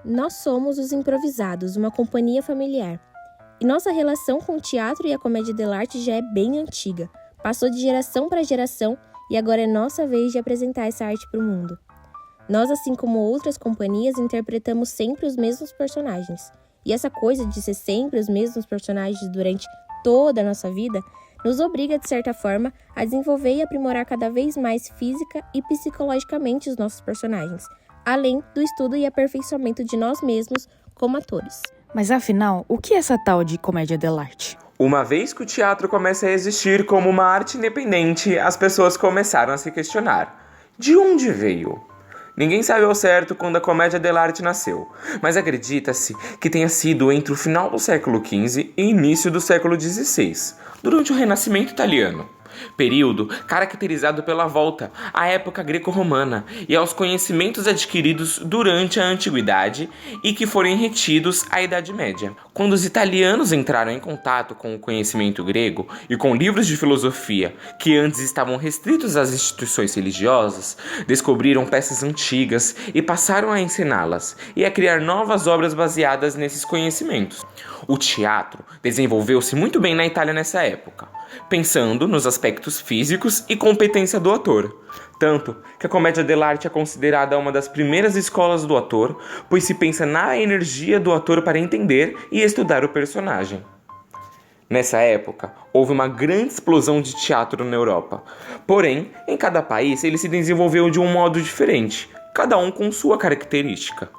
Nós somos os Improvisados, uma companhia familiar. E nossa relação com o teatro e a comédia dell'arte já é bem antiga. Passou de geração para geração e agora é nossa vez de apresentar essa arte para o mundo. Nós, assim como outras companhias, interpretamos sempre os mesmos personagens. E essa coisa de ser sempre os mesmos personagens durante toda a nossa vida nos obriga, de certa forma, a desenvolver e aprimorar cada vez mais física e psicologicamente os nossos personagens, além do estudo e aperfeiçoamento de nós mesmos como atores. Mas afinal, o que é essa tal de comédia dell'arte? Uma vez que o teatro começa a existir como uma arte independente, as pessoas começaram a se questionar: de onde veio? Ninguém sabe ao certo quando a comédia dell'arte nasceu, mas acredita-se que tenha sido entre o final do século XV e início do século XVI, durante o Renascimento italiano. Período caracterizado pela volta à época greco-romana e aos conhecimentos adquiridos durante a Antiguidade e que foram retidos à Idade Média. Quando os italianos entraram em contato com o conhecimento grego e com livros de filosofia que antes estavam restritos às instituições religiosas, descobriram peças antigas e passaram a ensiná-las e a criar novas obras baseadas nesses conhecimentos. O teatro desenvolveu-se muito bem na Itália nessa época, pensando nos aspectos físicos e competência do ator. Tanto que a comédia dell'arte é considerada uma das primeiras escolas do ator, pois se pensa na energia do ator para entender e estudar o personagem. Nessa época, houve uma grande explosão de teatro na Europa. Porém, em cada país ele se desenvolveu de um modo diferente, cada um com sua característica.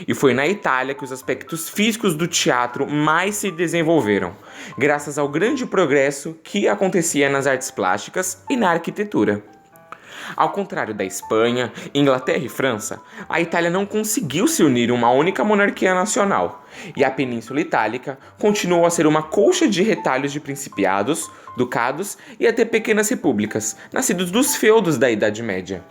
E foi na Itália que os aspectos físicos do teatro mais se desenvolveram, graças ao grande progresso que acontecia nas artes plásticas e na arquitetura. Ao contrário da Espanha, Inglaterra e França, a Itália não conseguiu se unir em uma única monarquia nacional, e a Península Itálica continuou a ser uma colcha de retalhos de principados, ducados e até pequenas repúblicas, nascidos dos feudos da Idade Média.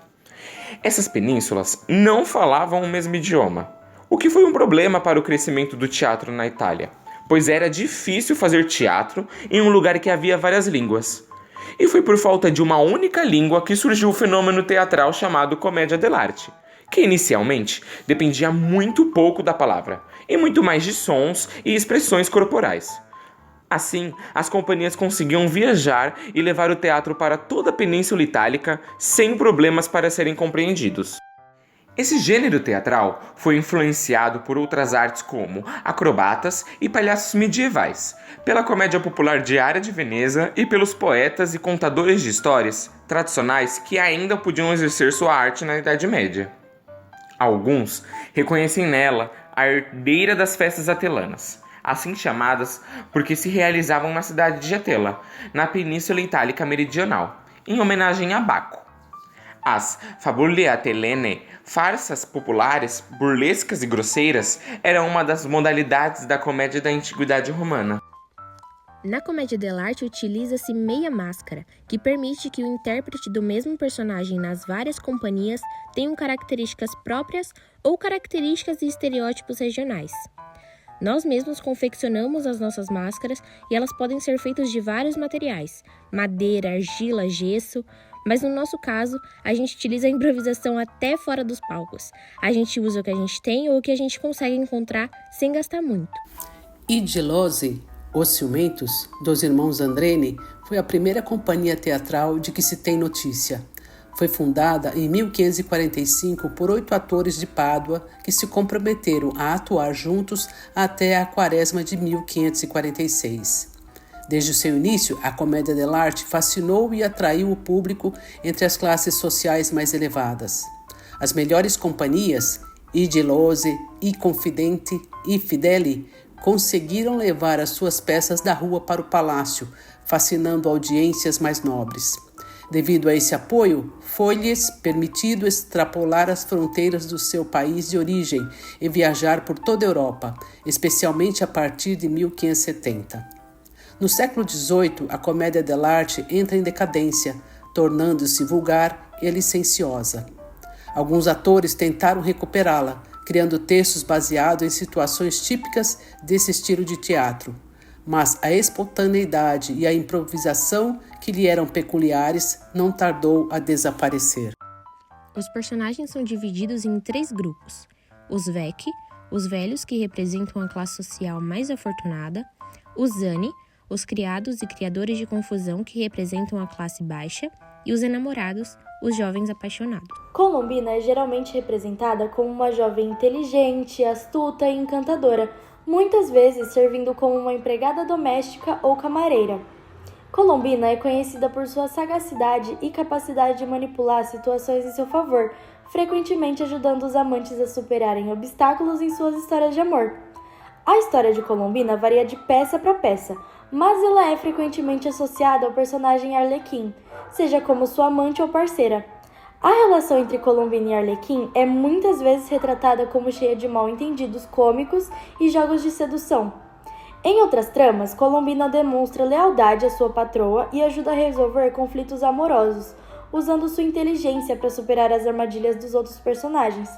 Essas penínsulas não falavam o mesmo idioma, o que foi um problema para o crescimento do teatro na Itália, pois era difícil fazer teatro em um lugar que havia várias línguas. E foi por falta de uma única língua que surgiu o fenômeno teatral chamado comédia dell'arte, que inicialmente dependia muito pouco da palavra, e muito mais de sons e expressões corporais. Assim, as companhias conseguiam viajar e levar o teatro para toda a Península Itálica sem problemas para serem compreendidos. Esse gênero teatral foi influenciado por outras artes como acrobatas e palhaços medievais, pela comédia popular diária de Veneza e pelos poetas e contadores de histórias tradicionais que ainda podiam exercer sua arte na Idade Média. Alguns reconhecem nela a herdeira das festas atelanas, assim chamadas porque se realizavam na cidade de Atela, na Península Itálica Meridional, em homenagem a Baco. As fabulae atelene, farsas populares, burlescas e grosseiras, eram uma das modalidades da comédia da Antiguidade Romana. Na comédia dell'arte utiliza-se meia máscara, que permite que o intérprete do mesmo personagem nas várias companhias tenha características próprias ou características e estereótipos regionais. Nós mesmos confeccionamos as nossas máscaras e elas podem ser feitas de vários materiais, madeira, argila, gesso, mas no nosso caso, a gente utiliza a improvisação até fora dos palcos. A gente usa o que a gente tem ou o que a gente consegue encontrar sem gastar muito. I Gelosi, Os Ciumentos, dos irmãos Andreni, foi a primeira companhia teatral de que se tem notícia. Foi fundada em 1545 por 8 atores de Pádua que se comprometeram a atuar juntos até a Quaresma de 1546. Desde o seu início, a comédia dell'arte fascinou e atraiu o público entre as classes sociais mais elevadas. As melhores companhias, I Gelosi, I Confidenti e Fideli, conseguiram levar as suas peças da rua para o palácio, fascinando audiências mais nobres. Devido a esse apoio, foi-lhes permitido extrapolar as fronteiras do seu país de origem e viajar por toda a Europa, especialmente a partir de 1570. No século XVIII, a comédia dell'arte entra em decadência, tornando-se vulgar e licenciosa. Alguns atores tentaram recuperá-la, criando textos baseados em situações típicas desse estilo de teatro, mas a espontaneidade e a improvisação que lhe eram peculiares não tardou a desaparecer. Os personagens são divididos em 3 grupos: os vecchi, os velhos, que representam a classe social mais afortunada, os Zani, os criados e criadores de confusão, que representam a classe baixa, e os enamorados, os jovens apaixonados. Colombina é geralmente representada como uma jovem inteligente, astuta e encantadora, muitas vezes servindo como uma empregada doméstica ou camareira. Colombina é conhecida por sua sagacidade e capacidade de manipular situações em seu favor, frequentemente ajudando os amantes a superarem obstáculos em suas histórias de amor. A história de Colombina varia de peça para peça, mas ela é frequentemente associada ao personagem Arlequim, seja como sua amante ou parceira. A relação entre Colombina e Arlequim é muitas vezes retratada como cheia de mal-entendidos cômicos e jogos de sedução. Em outras tramas, Colombina demonstra lealdade à sua patroa e ajuda a resolver conflitos amorosos, usando sua inteligência para superar as armadilhas dos outros personagens.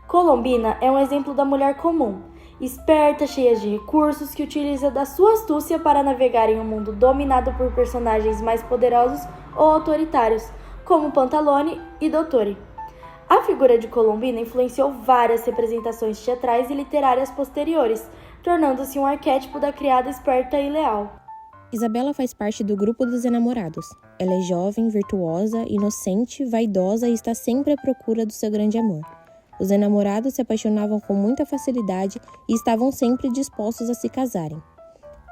Colombina é um exemplo da mulher comum, esperta, cheia de recursos, que utiliza da sua astúcia para navegar em um mundo dominado por personagens mais poderosos ou autoritários, como Pantalone e Dottore. A figura de Colombina influenciou várias representações teatrais e literárias posteriores, tornando-se um arquétipo da criada esperta e leal. Isabela faz parte do grupo dos enamorados. Ela é jovem, virtuosa, inocente, vaidosa e está sempre à procura do seu grande amor. Os enamorados se apaixonavam com muita facilidade e estavam sempre dispostos a se casarem.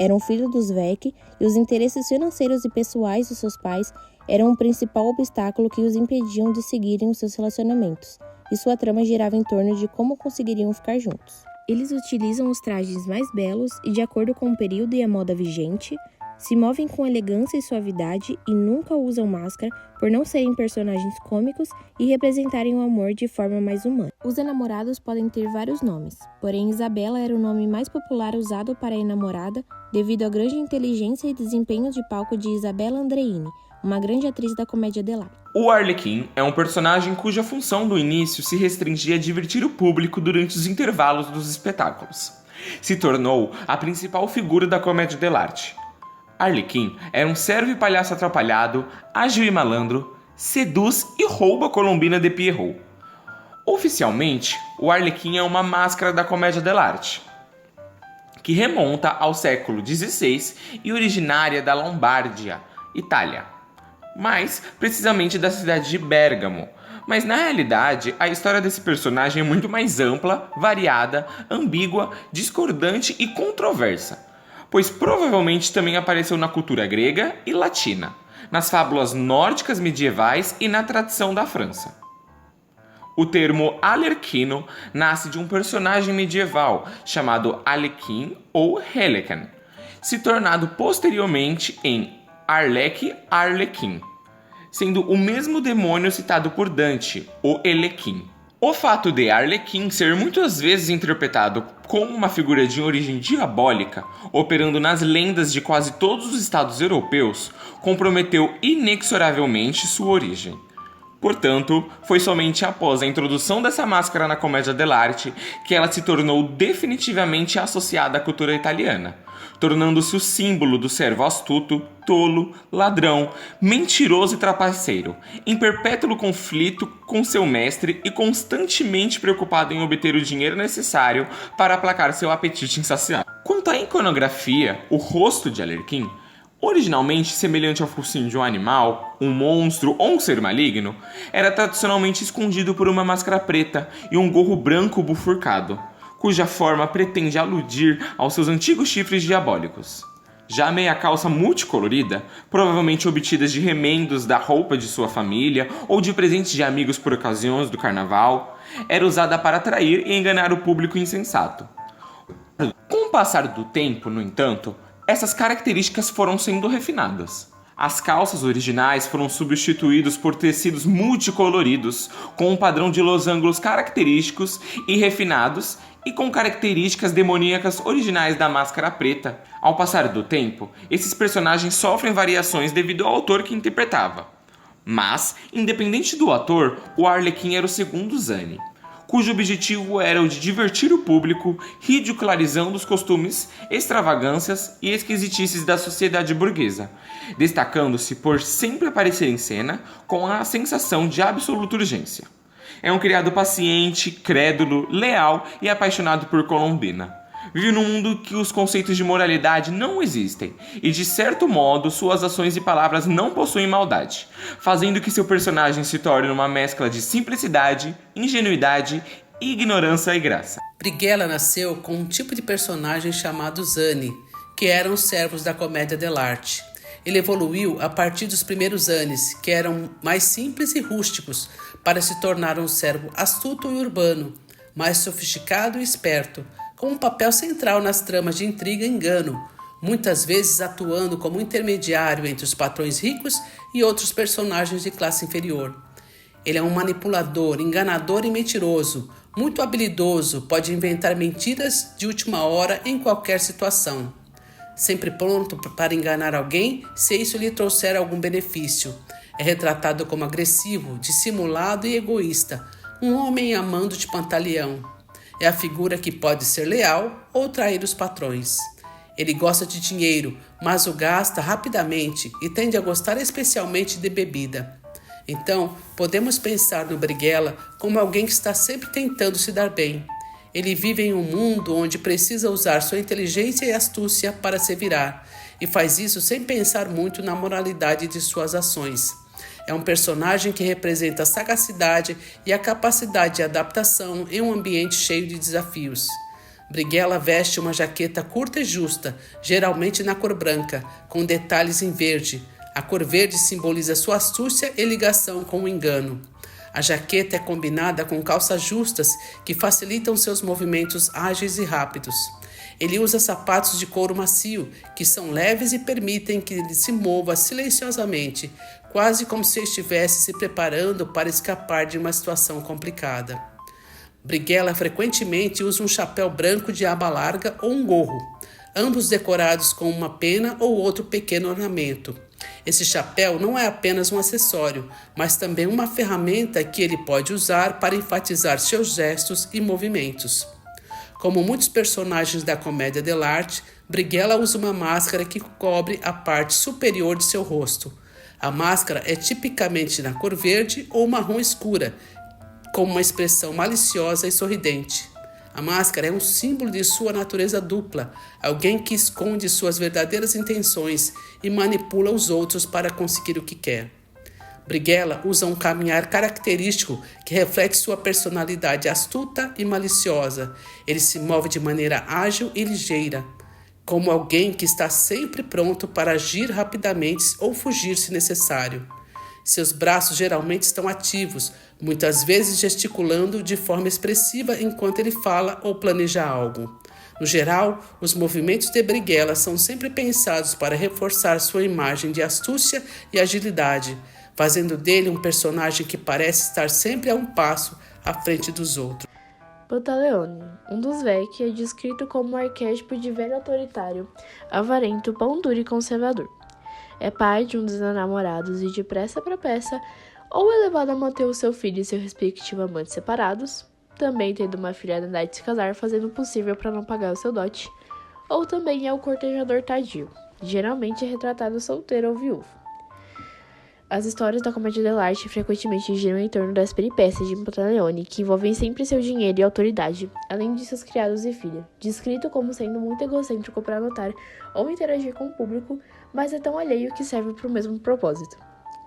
Eram filhos dos Vecchi e os interesses financeiros e pessoais de seus pais eram o principal obstáculo que os impediam de seguirem os seus relacionamentos, e sua trama girava em torno de como conseguiriam ficar juntos. Eles utilizam os trajes mais belos e, de acordo com o período e a moda vigente, se movem com elegância e suavidade e nunca usam máscara por não serem personagens cômicos e representarem o amor de forma mais humana. Os enamorados podem ter vários nomes, porém Isabela era o nome mais popular usado para a enamorada devido à grande inteligência e desempenho de palco de Isabella Andreini, uma grande atriz da comédia dell'arte. O Arlequim é um personagem cuja função do início se restringia a divertir o público durante os intervalos dos espetáculos. Se tornou a principal figura da comédia dell'arte. Arlequim era um servo e palhaço atrapalhado, ágil e malandro, seduz e rouba Colombina de Pierrot. Oficialmente, o Arlequim é uma máscara da comédia dell'arte, que remonta ao século XVI e originária da Lombardia, Itália, mais precisamente da cidade de Bérgamo. Mas na realidade, a história desse personagem é muito mais ampla, variada, ambígua, discordante e controversa, pois provavelmente também apareceu na cultura grega e latina, nas fábulas nórdicas medievais e na tradição da França. O termo Arlequino nasce de um personagem medieval chamado Alequim ou Helican, se tornado posteriormente em Arlequim, sendo o mesmo demônio citado por Dante, o Elequim. O fato de Arlequim ser muitas vezes interpretado como uma figura de origem diabólica, operando nas lendas de quase todos os estados europeus, comprometeu inexoravelmente sua origem. Portanto, foi somente após a introdução dessa máscara na comédia dell'arte que ela se tornou definitivamente associada à cultura italiana, tornando-se o símbolo do servo astuto, tolo, ladrão, mentiroso e trapaceiro, em perpétuo conflito com seu mestre e constantemente preocupado em obter o dinheiro necessário para aplacar seu apetite insaciável. Quanto à iconografia, o rosto de Arlequim, originalmente semelhante ao focinho de um animal, um monstro ou um ser maligno, era tradicionalmente escondido por uma máscara preta e um gorro branco bifurcado, cuja forma pretende aludir aos seus antigos chifres diabólicos. Já a meia calça multicolorida, provavelmente obtidas de remendos da roupa de sua família ou de presentes de amigos por ocasiões do carnaval, era usada para atrair e enganar o público insensato. Com o passar do tempo, no entanto, essas características foram sendo refinadas. As calças originais foram substituídas por tecidos multicoloridos, com um padrão de losangos característicos e refinados e com características demoníacas originais da máscara preta. Ao passar do tempo, esses personagens sofrem variações devido ao autor que interpretava. Mas, independente do ator, o Arlequim era o segundo Zani, cujo objetivo era o de divertir o público, ridicularizando os costumes, extravagâncias e esquisitices da sociedade burguesa, destacando-se por sempre aparecer em cena com a sensação de absoluta urgência. É um criado paciente, crédulo, leal e apaixonado por Colombina. Vive num mundo que os conceitos de moralidade não existem e, de certo modo, suas ações e palavras não possuem maldade, fazendo que seu personagem se torne uma mescla de simplicidade, ingenuidade, ignorância e graça. Brighella nasceu com um tipo de personagem chamado Zani, que eram os servos da comédia dell'arte. Ele evoluiu a partir dos primeiros Zanis, que eram mais simples e rústicos, para se tornar um servo astuto e urbano, mais sofisticado e esperto, com um papel central nas tramas de intriga e engano, muitas vezes atuando como intermediário entre os patrões ricos e outros personagens de classe inferior. Ele é um manipulador, enganador e mentiroso, muito habilidoso, pode inventar mentiras de última hora em qualquer situação. Sempre pronto para enganar alguém se isso lhe trouxer algum benefício. É retratado como agressivo, dissimulado e egoísta, um homem amando de pantaleão. É a figura que pode ser leal ou trair os patrões. Ele gosta de dinheiro, mas o gasta rapidamente e tende a gostar especialmente de bebida. Então, podemos pensar no Brighella como alguém que está sempre tentando se dar bem. Ele vive em um mundo onde precisa usar sua inteligência e astúcia para se virar, e faz isso sem pensar muito na moralidade de suas ações. É um personagem que representa a sagacidade e a capacidade de adaptação em um ambiente cheio de desafios. Brighella veste uma jaqueta curta e justa, geralmente na cor branca, com detalhes em verde. A cor verde simboliza sua astúcia e ligação com o engano. A jaqueta é combinada com calças justas que facilitam seus movimentos ágeis e rápidos. Ele usa sapatos de couro macio, que são leves e permitem que ele se mova silenciosamente, quase como se estivesse se preparando para escapar de uma situação complicada. Brighella frequentemente usa um chapéu branco de aba larga ou um gorro, ambos decorados com uma pena ou outro pequeno ornamento. Esse chapéu não é apenas um acessório, mas também uma ferramenta que ele pode usar para enfatizar seus gestos e movimentos. Como muitos personagens da comédia dell'arte, Brighella usa uma máscara que cobre a parte superior de seu rosto. A máscara é tipicamente na cor verde ou marrom escura, com uma expressão maliciosa e sorridente. A máscara é um símbolo de sua natureza dupla, alguém que esconde suas verdadeiras intenções e manipula os outros para conseguir o que quer. Brighella usa um caminhar característico que reflete sua personalidade astuta e maliciosa. Ele se move de maneira ágil e ligeira, como alguém que está sempre pronto para agir rapidamente ou fugir se necessário. Seus braços geralmente estão ativos, muitas vezes gesticulando de forma expressiva enquanto ele fala ou planeja algo. No geral, os movimentos de Brighella são sempre pensados para reforçar sua imagem de astúcia e agilidade, fazendo dele um personagem que parece estar sempre a um passo à frente dos outros. Pantaleone, um dos Vecchi, é descrito como um arquétipo de velho autoritário, avarento, pão duro e conservador. É pai de um dos namorados e de peça para peça, ou é levado a manter o seu filho e seu respectivo amante separados, também tendo uma filha na idade de se casar, fazendo o possível para não pagar o seu dote, ou também é o cortejador tardio, geralmente é retratado solteiro ou viúvo. As histórias da comédia dell'arte frequentemente giram em torno das peripécias de Pantaleone, que envolvem sempre seu dinheiro e autoridade, além de seus criados e filha, descrito como sendo muito egocêntrico para notar ou interagir com o público, mas é tão alheio que serve para o mesmo propósito.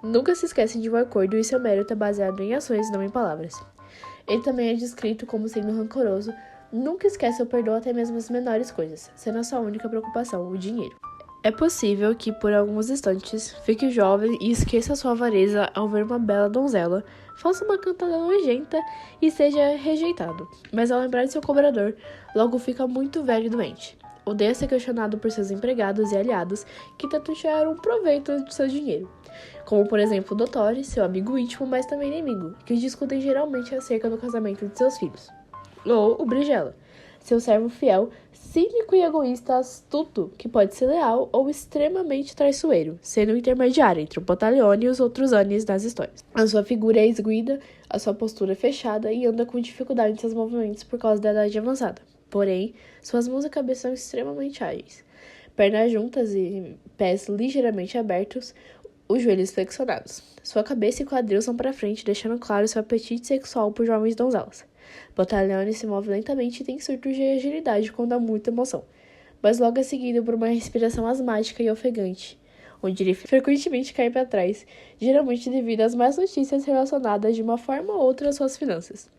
Nunca se esquece de um acordo e seu mérito é baseado em ações, não em palavras. Ele também é descrito como sendo rancoroso, nunca esquece ou perdoa até mesmo as menores coisas, sendo a sua única preocupação o dinheiro. É possível que, por alguns instantes, fique jovem e esqueça sua avareza ao ver uma bela donzela, faça uma cantada nojenta e seja rejeitado. Mas ao lembrar de seu cobrador, logo fica muito velho e doente. Odeia ser questionado por seus empregados e aliados que tentam tirar um proveito do seu dinheiro. Como, por exemplo, o Dottore, seu amigo íntimo, mas também inimigo, que discutem geralmente acerca do casamento de seus filhos. Ou o Brighella, seu servo fiel, cínico e egoísta astuto, que pode ser leal ou extremamente traiçoeiro, sendo o intermediário entre o Pantaleone e os outros Anis das histórias. A sua figura é esguida, a sua postura é fechada e anda com dificuldade em seus movimentos por causa da idade avançada. Porém, suas mãos e cabeça são extremamente ágeis. Pernas juntas e pés ligeiramente abertos, os joelhos flexionados. Sua cabeça e quadril são para frente, deixando claro seu apetite sexual por jovens donzelas. Pantaleone se move lentamente e tem surtos de agilidade quando há muita emoção, mas logo é seguido por uma respiração asmática e ofegante, onde ele frequentemente cai para trás, geralmente devido às más notícias relacionadas de uma forma ou outra às suas finanças.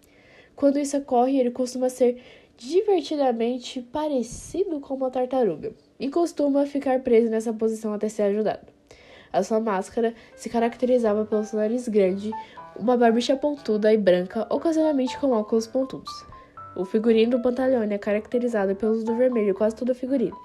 Quando isso ocorre, ele costuma ser divertidamente parecido com uma tartaruga, e costuma ficar preso nessa posição até ser ajudado. A sua máscara se caracterizava pelo seu nariz grande, uma barbicha pontuda e branca, ocasionalmente com óculos pontudos. O figurino do Pantaleone é caracterizado pelo uso do vermelho em quase todo o figurino.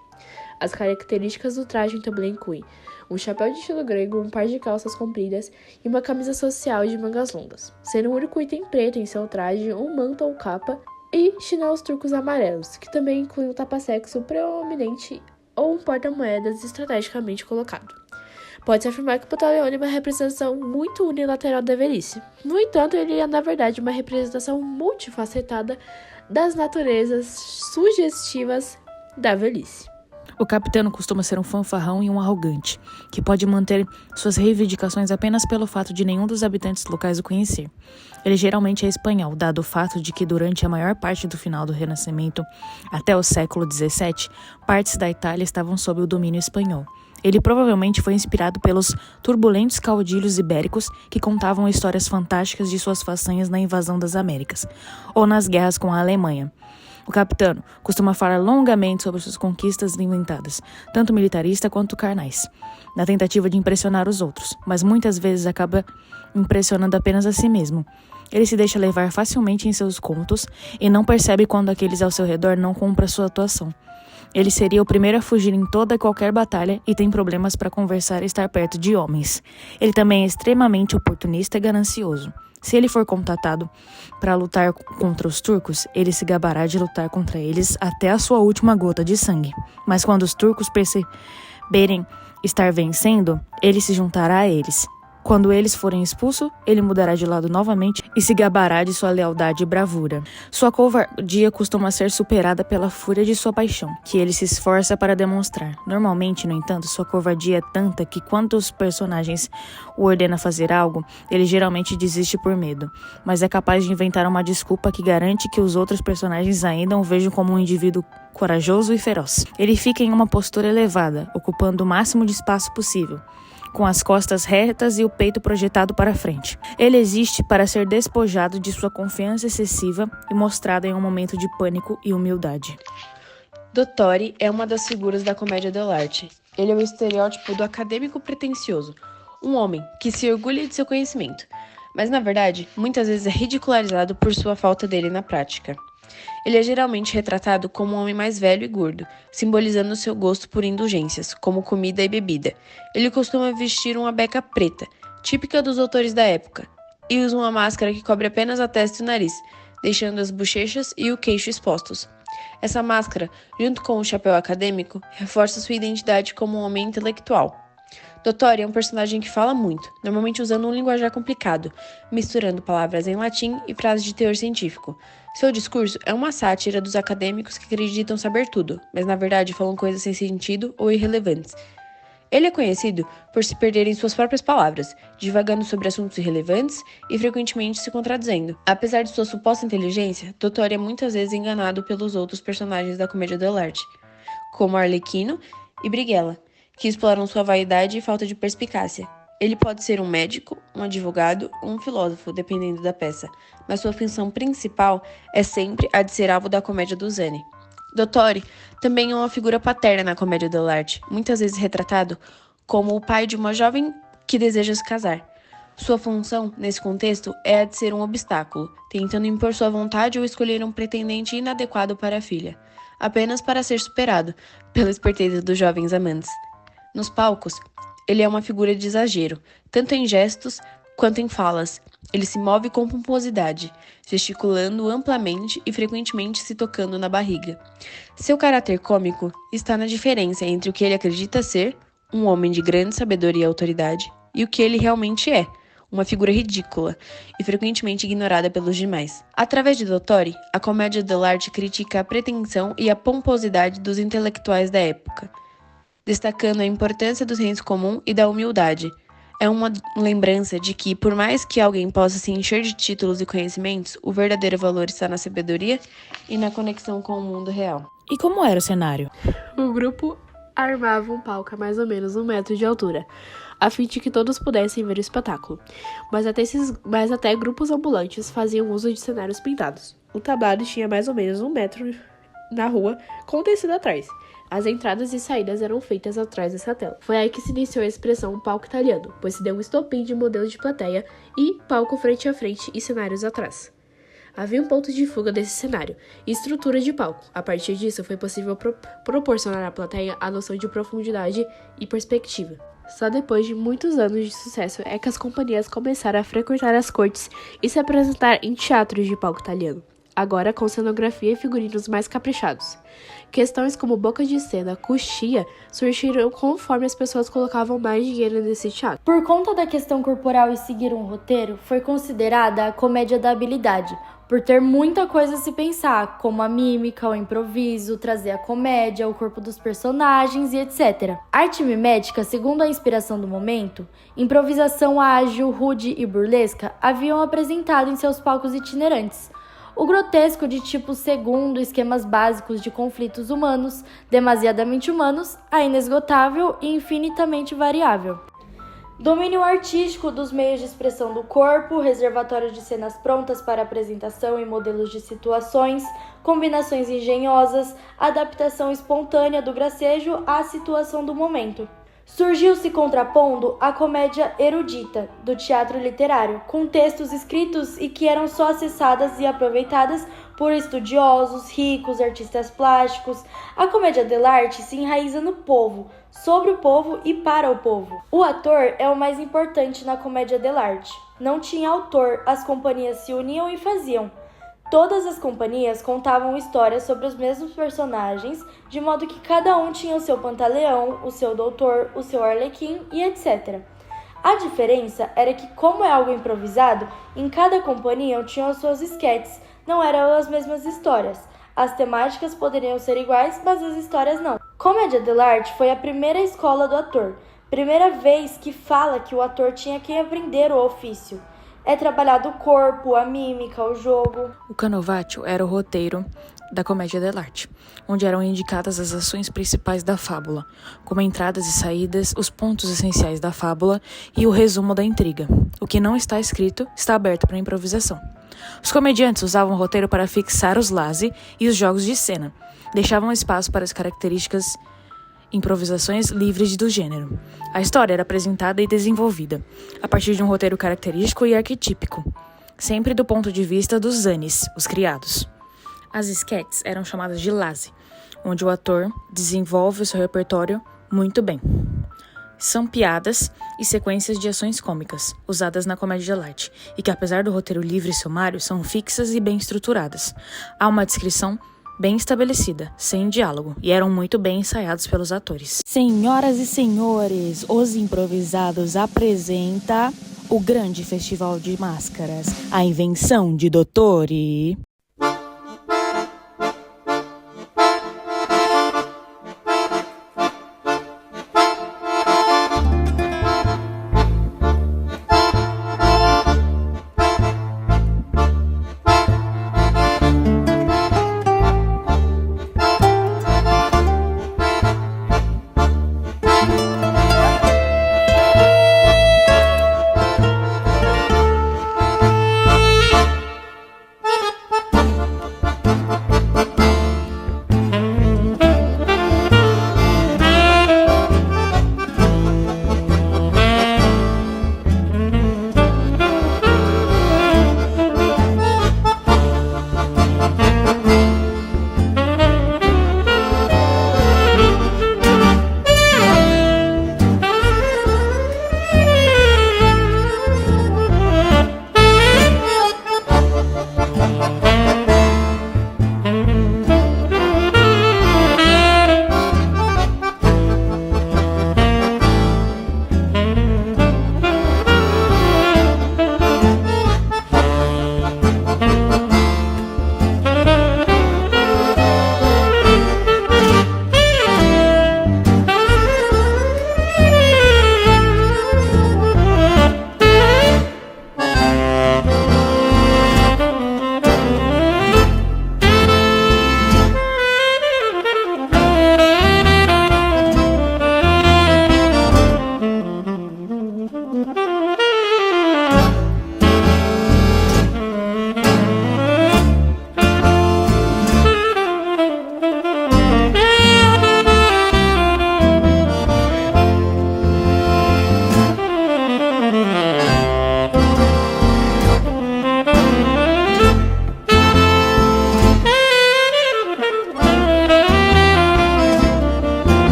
As características do traje também incluem um chapéu de estilo grego, um par de calças compridas e uma camisa social de mangas longas, sendo o único item preto em seu traje um manto ou capa e chinelos turcos amarelos, que também incluem um tapa-sexo proeminente ou um porta-moedas estrategicamente colocado. Pode-se afirmar que o Pantaleone é uma representação muito unilateral da velhice. No entanto, ele é, na verdade, uma representação multifacetada das naturezas sugestivas da velhice. O capitão costuma ser um fanfarrão e um arrogante, que pode manter suas reivindicações apenas pelo fato de nenhum dos habitantes locais o conhecer. Ele geralmente é espanhol, dado o fato de que durante a maior parte do final do Renascimento, até o século XVII, partes da Itália estavam sob o domínio espanhol. Ele provavelmente foi inspirado pelos turbulentos caudilhos ibéricos que contavam histórias fantásticas de suas façanhas na invasão das Américas, ou nas guerras com a Alemanha. O capitão costuma falar longamente sobre suas conquistas inventadas, tanto militarista quanto carnais, na tentativa de impressionar os outros, mas muitas vezes acaba impressionando apenas a si mesmo. Ele se deixa levar facilmente em seus contos e não percebe quando aqueles ao seu redor não cumprem sua atuação. Ele seria o primeiro a fugir em toda e qualquer batalha e tem problemas para conversar e estar perto de homens. Ele também é extremamente oportunista e ganancioso. Se ele for contatado para lutar contra os turcos, ele se gabará de lutar contra eles até a sua última gota de sangue. Mas quando os turcos perceberem estar vencendo, ele se juntará a eles. Quando eles forem expulsos, ele mudará de lado novamente e se gabará de sua lealdade e bravura. Sua covardia costuma ser superada pela fúria de sua paixão, que ele se esforça para demonstrar. Normalmente, no entanto, sua covardia é tanta que quando os personagens o ordenam fazer algo, ele geralmente desiste por medo, mas é capaz de inventar uma desculpa que garante que os outros personagens ainda o vejam como um indivíduo corajoso e feroz. Ele fica em uma postura elevada, ocupando o máximo de espaço possível, com as costas retas e o peito projetado para frente. Ele existe para ser despojado de sua confiança excessiva e mostrado em um momento de pânico e humildade. Dottore é uma das figuras da comédia dell'arte. Ele é o estereótipo do acadêmico pretensioso, um homem que se orgulha de seu conhecimento, mas na verdade, muitas vezes é ridicularizado por sua falta dele na prática. Ele é geralmente retratado como um homem mais velho e gordo, simbolizando seu gosto por indulgências, como comida e bebida. Ele costuma vestir uma beca preta, típica dos autores da época, e usa uma máscara que cobre apenas a testa e o nariz, deixando as bochechas e o queixo expostos. Essa máscara, junto com o chapéu acadêmico, reforça sua identidade como um homem intelectual. Dottore é um personagem que fala muito, normalmente usando um linguajar complicado, misturando palavras em latim e frases de teor científico. Seu discurso é uma sátira dos acadêmicos que acreditam saber tudo, mas na verdade falam coisas sem sentido ou irrelevantes. Ele é conhecido por se perder em suas próprias palavras, divagando sobre assuntos irrelevantes e frequentemente se contradizendo. Apesar de sua suposta inteligência, Dottore é muitas vezes enganado pelos outros personagens da comédia dell'arte, como Arlecchino e Brighella, que exploram sua vaidade e falta de perspicácia. Ele pode ser um médico, um advogado ou um filósofo, dependendo da peça, mas sua função principal é sempre a de ser alvo da comédia do Zani. Dottore também é uma figura paterna na comédia dell'arte, muitas vezes retratado como o pai de uma jovem que deseja se casar. Sua função, nesse contexto, é a de ser um obstáculo, tentando impor sua vontade ou escolher um pretendente inadequado para a filha, apenas para ser superado pela esperteza dos jovens amantes. Nos palcos, ele é uma figura de exagero, tanto em gestos quanto em falas. Ele se move com pomposidade, gesticulando amplamente e frequentemente se tocando na barriga. Seu caráter cômico está na diferença entre o que ele acredita ser, um homem de grande sabedoria e autoridade, e o que ele realmente é, uma figura ridícula e frequentemente ignorada pelos demais. Através de Dottore, a comédia dell'arte critica a pretensão e a pomposidade dos intelectuais da época, destacando a importância do senso comum e da humildade. é uma lembrança de que, por mais que alguém possa se encher de títulos e conhecimentos, o verdadeiro valor está na sabedoria e na conexão com o mundo real. E como era o cenário? O grupo armava um palco a mais ou menos 1 metro de altura, a fim de que todos pudessem ver o espetáculo. Mas até grupos ambulantes faziam uso de cenários pintados. O tablado tinha mais ou menos 1 metro na rua, com o tecido atrás. As entradas e saídas eram feitas atrás dessa tela. Foi aí que se iniciou a expressão palco italiano, pois se deu um estopim de modelo de plateia e palco frente a frente e cenários atrás. Havia um ponto de fuga desse cenário e estrutura de palco. A partir disso, foi possível proporcionar à plateia a noção de profundidade e perspectiva. Só depois de muitos anos de sucesso é que as companhias começaram a frequentar as cortes e se apresentar em teatros de palco italiano, agora com cenografia e figurinos mais caprichados. Questões como boca de cena, coxia, surgiram conforme as pessoas colocavam mais dinheiro nesse teatro. Por conta da questão corporal e seguir um roteiro, foi considerada a comédia da habilidade, por ter muita coisa a se pensar, como a mímica, o improviso, trazer a comédia, o corpo dos personagens e etc. Arte mimética, segundo a inspiração do momento, improvisação ágil, rude e burlesca haviam apresentado em seus palcos itinerantes. O grotesco de tipo segundo, esquemas básicos de conflitos humanos, demasiadamente humanos, a inesgotável e infinitamente variável. Domínio artístico dos meios de expressão do corpo, reservatório de cenas prontas para apresentação e modelos de situações, combinações engenhosas, adaptação espontânea do gracejo à situação do momento. Surgiu-se contrapondo a comédia erudita, do teatro literário, com textos escritos e que eram só acessadas e aproveitadas por estudiosos, ricos, artistas plásticos. A comédia dell'arte se enraiza no povo, sobre o povo e para o povo. O ator é o mais importante na comédia dell'arte. Não tinha autor, as companhias se uniam e faziam. Todas as companhias contavam histórias sobre os mesmos personagens, de modo que cada um tinha o seu Pantaleão, o seu Doutor, o seu Arlequim e etc. A diferença era que, como é algo improvisado, em cada companhia tinham as suas esquetes, não eram as mesmas histórias. As temáticas poderiam ser iguais, mas as histórias não. Comédia dell'arte foi a primeira escola do ator, primeira vez que fala que o ator tinha que aprender o ofício. É trabalhado o corpo, a mímica, o jogo. O Canovaccio era o roteiro da comédia dell'arte, onde eram indicadas as ações principais da fábula, como entradas e saídas, os pontos essenciais da fábula e o resumo da intriga. O que não está escrito está aberto para improvisação. Os comediantes usavam o roteiro para fixar os lasi e os jogos de cena, deixavam espaço para as características improvisações livres do gênero. A história era apresentada e desenvolvida a partir de um roteiro característico e arquetípico, sempre do ponto de vista dos zanis, os criados. As esquetes eram chamadas de lasi, onde o ator desenvolve o seu repertório muito bem. São piadas e sequências de ações cômicas, usadas na comédia dell'arte, e que apesar do roteiro livre e sumário, são fixas e bem estruturadas. Há uma descrição bem estabelecida, sem diálogo, e eram muito bem ensaiados pelos atores. Senhoras e senhores, Os Improvisados apresenta o grande festival de máscaras, a invenção de Dottori.